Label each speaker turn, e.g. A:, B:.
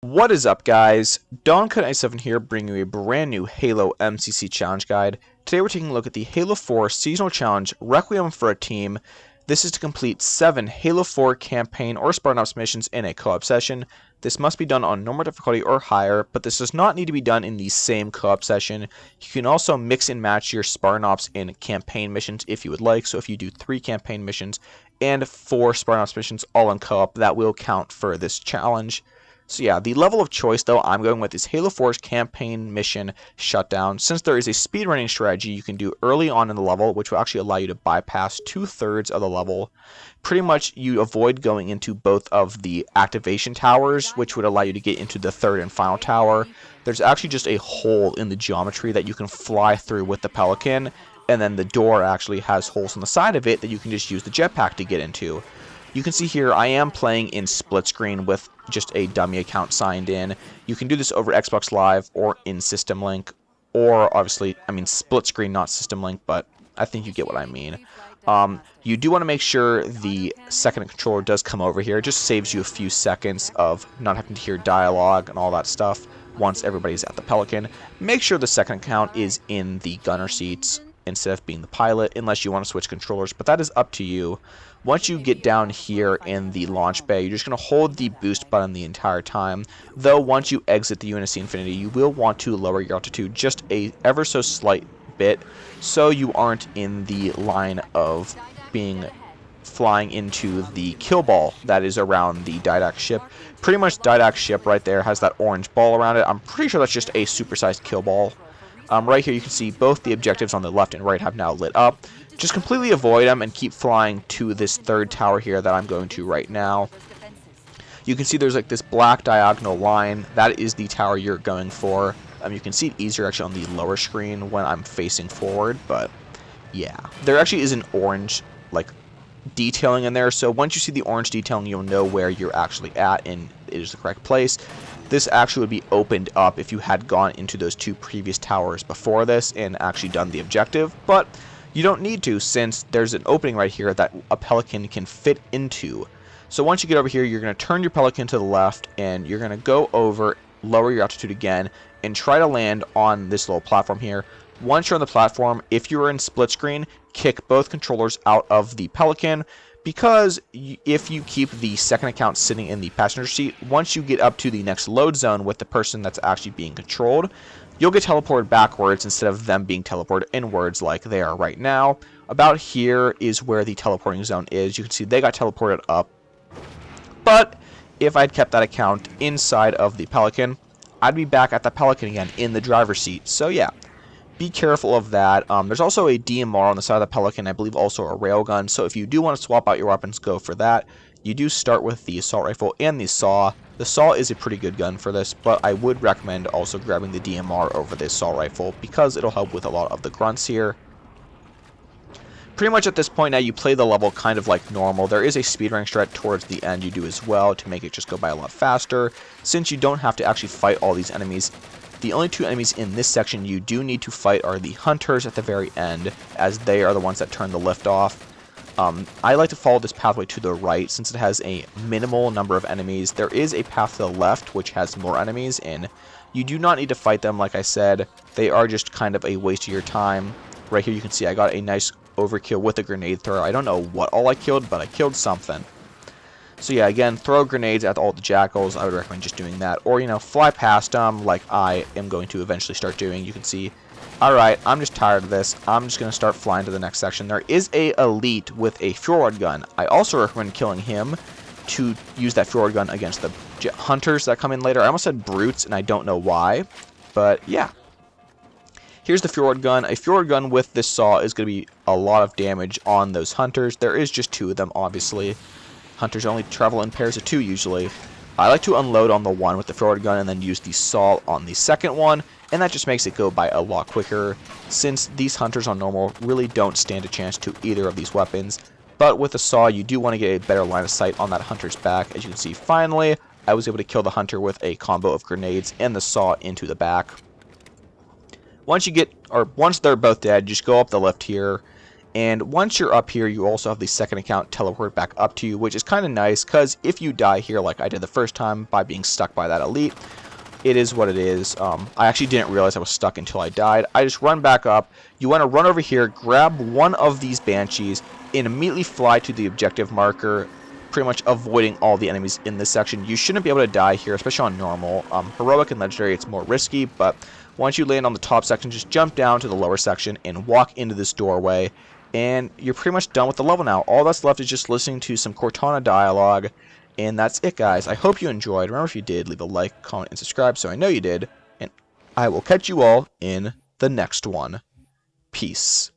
A: What is up, guys? Doncut97 here, bringing you a brand new Halo MCC challenge guide. Today we're taking a look at the Halo 4 seasonal challenge, Requiem for a Team. This is to complete 7 Halo 4 campaign or Spartan Ops missions in a co-op session. This must be done on normal difficulty or higher, but this does not need to be done in the same co-op session. You can also mix and match your Spartan Ops in campaign missions if you would like. So if you do 3 campaign missions and 4 Spartan Ops missions all in co-op, that will count for this challenge. So yeah, the level of choice though I'm going with is Halo 4's campaign mission shutdown. Since there is a speedrunning strategy you can do early on in the level, which will actually allow you to bypass 2/3 of the level. Pretty much you avoid going into both of the activation towers, which would allow you to get into the third and final tower. There's actually just a hole in the geometry that you can fly through with the Pelican, and then the door actually has holes on the side of it that you can just use the jetpack to get into. You can see here I am playing in split screen with just a dummy account signed in. You can do this over Xbox Live or in System Link, or obviously, I mean split screen, not System Link, but I think you get what I mean. You do want to make sure the second controller does come over here. It just saves you a few seconds of not having to hear dialogue and all that stuff once everybody's at the Pelican. Make sure the second account is in the gunner seats instead of being the pilot, unless you want to switch controllers, but that is up to you. Once you get down here in the launch bay, you're just going to hold the boost button the entire time. Though once you exit the UNSC Infinity, you will want to lower your altitude just a ever so slight bit, so you aren't in the line of being flying into the kill ball that is around the Didac ship. Pretty much Didac ship right there has that orange ball around it. I'm pretty sure that's just a supersized kill ball. Right here you can see both the objectives on the left and right have now lit up. Just completely avoid them and keep flying to this third tower here that I'm going to right now. You can see there's like this black diagonal line. That is the tower you're going for. You can see it easier actually on the lower screen when I'm facing forward, but yeah. There actually is an orange like detailing in there, so once you see the orange detailing, you'll know where you're actually at and it is the correct place. This actually would be opened up if you had gone into those 2 previous towers before this and actually done the objective, but you don't need to, since there's an opening right here that a Pelican can fit into. So once you get over here, you're going to turn your Pelican to the left and you're going to go over, lower your altitude again, and try to land on this little platform here. Once you're on the platform, if you're in split screen, kick both controllers out of the Pelican, because if you keep the second account sitting in the passenger seat, once you get up to the next load zone with the person that's actually being controlled, you'll get teleported backwards instead of them being teleported inwards like they are right now. About here is where the teleporting zone is. You can see they got teleported up. But if I'd kept that account inside of the Pelican, I'd be back at the Pelican again in the driver's seat. So yeah, be careful of that. There's also a DMR on the side of the Pelican, I believe also a railgun. So if you do want to swap out your weapons, go for that. You do start with the assault rifle and the saw. The saw is a pretty good gun for this, but I would recommend also grabbing the DMR over the assault rifle because it'll help with a lot of the grunts here. Pretty much at this point now you play the level kind of like normal. There is a speedrunning strat towards the end you do as well to make it just go by a lot faster, since you don't have to actually fight all these enemies. The only 2 enemies in this section you do need to fight are the hunters at the very end, as they are the ones that turn the lift off. I like to follow this pathway to the right since it has a minimal number of enemies. There is a path to the left which has more enemies, and you do not need to fight them. Like I said, they are just kind of a waste of your time. Right here you can see I got a nice overkill with a grenade thrower. I don't know what all I killed, but I killed something. So yeah, again, throw grenades at all the jackals. I would recommend just doing that, or fly past them like I am going to eventually start doing. You can see, alright, I'm just tired of this. I'm just going to start flying to the next section. There is a elite with a forward gun. I also recommend killing him to use that forward gun against the hunters that come in later. I almost said brutes, and I don't know why, but yeah. Here's the forward gun. A forward gun with this saw is going to be a lot of damage on those hunters. There is just 2 of them, obviously. Hunters only travel in pairs of 2 usually. I like to unload on the one with the forward gun and then use the saw on the second one, and that just makes it go by a lot quicker, since these hunters on normal really don't stand a chance to either of these weapons. But with the saw, you do want to get a better line of sight on that hunter's back. As you can see, finally, I was able to kill the hunter with a combo of grenades and the saw into the back. Once they're both dead, just go up the lift here, And once you're up here, you also have the second account teleport back up to you, which is kind of nice, because if you die here like I did the first time by being stuck by that elite, it is what it is. I actually didn't realize I was stuck until I died. I just run back up. You want to run over here, grab one of these Banshees, and immediately fly to the objective marker, pretty much avoiding all the enemies in this section. You shouldn't be able to die here, especially on normal. Heroic and Legendary, it's more risky, but once you land on the top section, just jump down to the lower section and walk into this doorway, and you're pretty much done with the level now. All that's left is just listening to some Cortana dialogue, and that's it, guys. I hope you enjoyed. Remember, if you did, leave a like, comment, and subscribe so I know you did, and I will catch you all in the next one. Peace.